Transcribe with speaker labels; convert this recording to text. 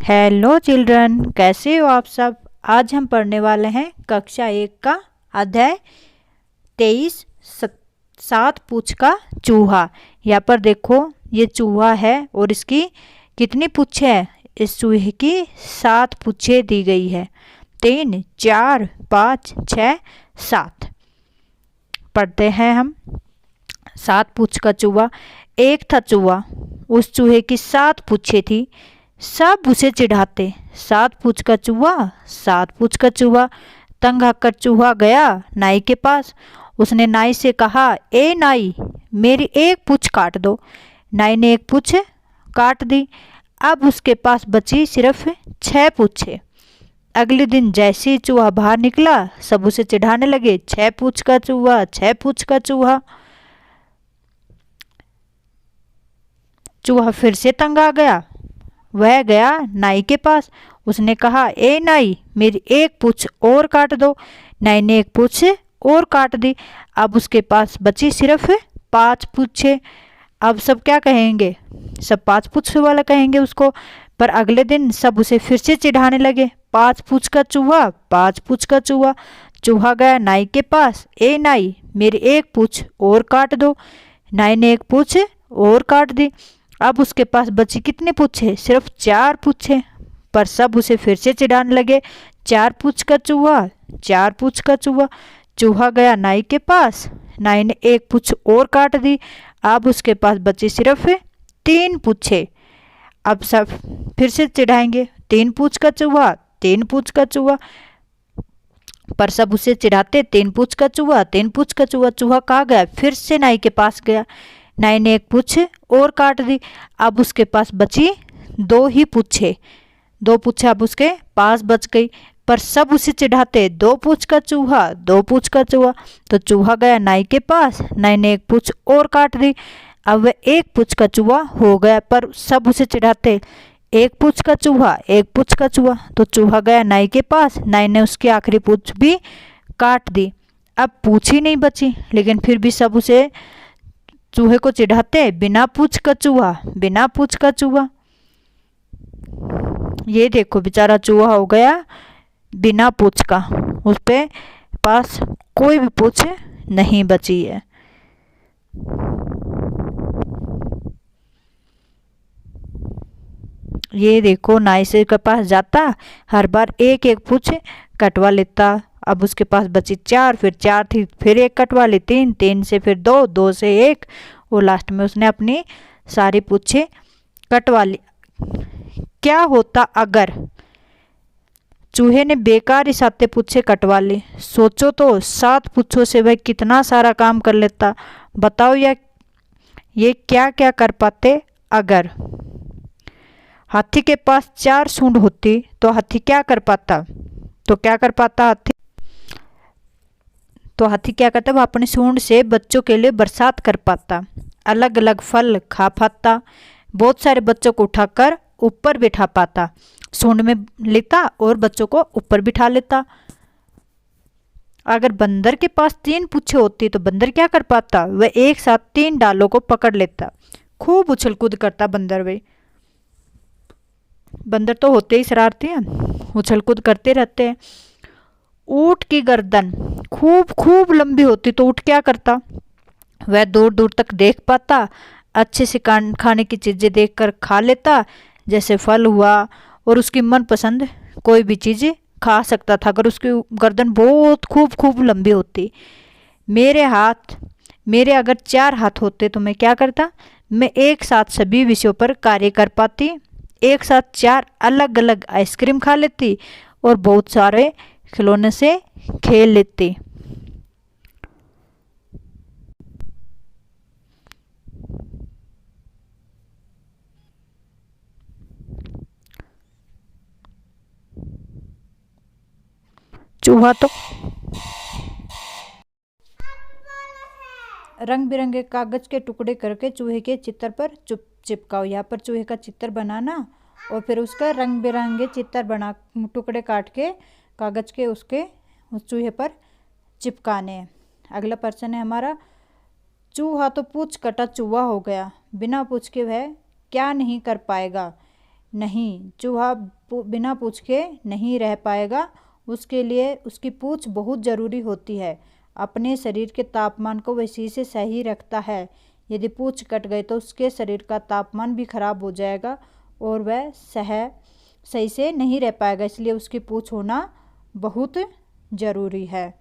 Speaker 1: Hello children, कैसे हो आप सब। आज हम पढ़ने वाले हैं कक्षा 1 का अध्याय 23 सात पूँछ का चूहा। यहाँ पर देखो, ये चूहा है और इसकी कितनी पूँछें हैं। इस चूहे की 7 पूँछें दी गई है। 3, 4, 5, 6, 7 पढ़ते हैं हम। 7 पूँछ का चूहा। एक था चूहा, उस चूहे की 7 पूँछें थी, सब उसे चिढ़ाते। 7 पूँछ का चूहा, 7 पूँछ का चूहा। तंग आकर चूहा गया नाई के पास। उसने नाई से कहा, ए नाई, मेरी एक पूँछ काट दो। नाई ने एक पूँछ काट दी। अब उसके पास बची सिर्फ 6 पूँछें। अगले दिन जैसे ही चूहा बाहर निकला, सब उसे चिढ़ाने लगे, 6 पूँछ का चूहा, 6 पूँछ का चूहा। चूहा फिर से तंग आ गया। वह गया नाई के पास। उसने कहा, ए नाई, मेरी एक पूँछ और काट दो। नाई ने एक पूँछ और काट दी। अब उसके पास बची सिर्फ 5 पूँछें। अब सब क्या कहेंगे, सब 5 पूँछ वाला कहेंगे उसको। पर अगले दिन सब उसे फिर से चिढ़ाने लगे, 5 पूँछ का चूहा, 5 पूँछ का चूहा। चूहा गया नाई के पास, ए नाई, मेरी एक पूँछ और काट दो। नाई ने एक पूँछ और काट दी। अब उसके पास बची कितने पूँछें, सिर्फ 4 पूँछें। पर सब उसे फिर से चिढ़ाने लगे, 4 पूँछ का चूहा, 4 पूँछ का चूहा। चूहा गया नाई के पास। नाई ने एक पूँछ और काट दी। अब उसके पास बची सिर्फ 3 पूँछें। अब सब फिर से चिढ़ाएंगे, 3 पूँछ का चूहा, 3 पूँछ का चूहा। पर सब उसे चिढ़ाते, 3 पूँछ का चूहा, 3 पूँछ का चूहा। चूहा कहाँ गया, फिर से नाई के पास गया। नाई ने एक पूँछ और काट दी। अब उसके पास बची 2 ही पूँछें। 2 पूँछें अब उसके पास बच गई। पर सब उसे चिढ़ाते, 2 पूँछ का चूहा, 2 पूँछ का चूहा। तो चूहा गया नाई के पास। नाई ने एक पूँछ और काट दी। अब वह 1 पूँछ का चूहा हो गया। पर सब उसे चिढ़ाते, 1 पूँछ का चूहा, 1 पूँछ का चूहा। तो चूहा गया नाई के पास। नाई ने उसकी आखिरी पूँछ भी काट दी। अब पूँछ ही नहीं बची, लेकिन फिर भी सब उसे चूहे को चिढ़ाते, बिना पूँछ का चूहा, बिना पूँछ का चूहा। ये देखो, बेचारा चूहा हो गया बिना पूँछ का, उस पे पास कोई भी पूँछ नहीं बची है। ये देखो, नाई से के पास जाता, हर बार एक एक पूँछ कटवा लेता। अब उसके पास बची 4, फिर 4 थी, फिर 1 कटवा ली, 3, 3 से फिर 2, 2 से 1, और लास्ट में उसने अपनी सारी पूँछें कटवा ली। क्या होता अगर चूहे ने बेकार ही 7 पूँछें कटवा ली। सोचो तो, 7 पूँछों से वह कितना सारा काम कर लेता। बताओ ये क्या क्या कर पाते अगर। हाथी के पास 4 सूंड होती तो हाथी क्या कर पाता, तो क्या कर पाता हाथी, तो हाथी क्या करता, वो अपनी सूंड से बच्चों के लिए बरसात कर पाता, अलग अलग फल खा पाता, बहुत सारे बच्चों को उठाकर ऊपर बिठा पाता, सूंड में लेता और बच्चों को ऊपर बिठा लेता। अगर बंदर के पास 3 पूँछें होती तो बंदर क्या कर पाता, वह एक साथ 3 डालों को पकड़ लेता। खूब उछल कूद करता बंदर। वे बंदर तो होते ही शरारती हैं, उछल कूद करते रहते हैं। ऊँट की गर्दन खूब खूब लंबी होती तो ऊँट क्या करता, वह दूर दूर तक देख पाता, अच्छे से खाने की चीज़ें देखकर खा लेता, जैसे फल हुआ, और उसकी मनपसंद कोई भी चीज़ खा सकता था अगर उसकी गर्दन बहुत खूब खूब लंबी होती। मेरे अगर 4 हाथ होते तो मैं क्या करता, मैं एक साथ सभी विषयों पर कार्य कर पाती, एक साथ 4 अलग अलग आइसक्रीम खा लेती और बहुत सारे खिलौने से खेल लेती। चूहा तो रंग बिरंगे कागज के टुकड़े करके चूहे के चित्र पर चिपकाओ। यहाँ पर चूहे का चित्र बनाना और फिर उसका रंग बिरंगे चित्र बना, टुकड़े काट के कागज के उसके उस चूहे पर चिपकाने हैं। अगला प्रश्न है हमारा, चूहा तो पूँछ कटा चूहा हो गया, बिना पूँछ के वह क्या नहीं कर पाएगा। नहीं, चूहा बिना पूँछ के नहीं रह पाएगा। उसके लिए उसकी पूँछ बहुत ज़रूरी होती है। अपने शरीर के तापमान को वह इसी से सही रखता है। यदि पूँछ कट गई तो उसके शरीर का तापमान भी खराब हो जाएगा और वह सही से नहीं रह पाएगा। इसलिए उसकी पूँछ होना बहुत ज़रूरी है।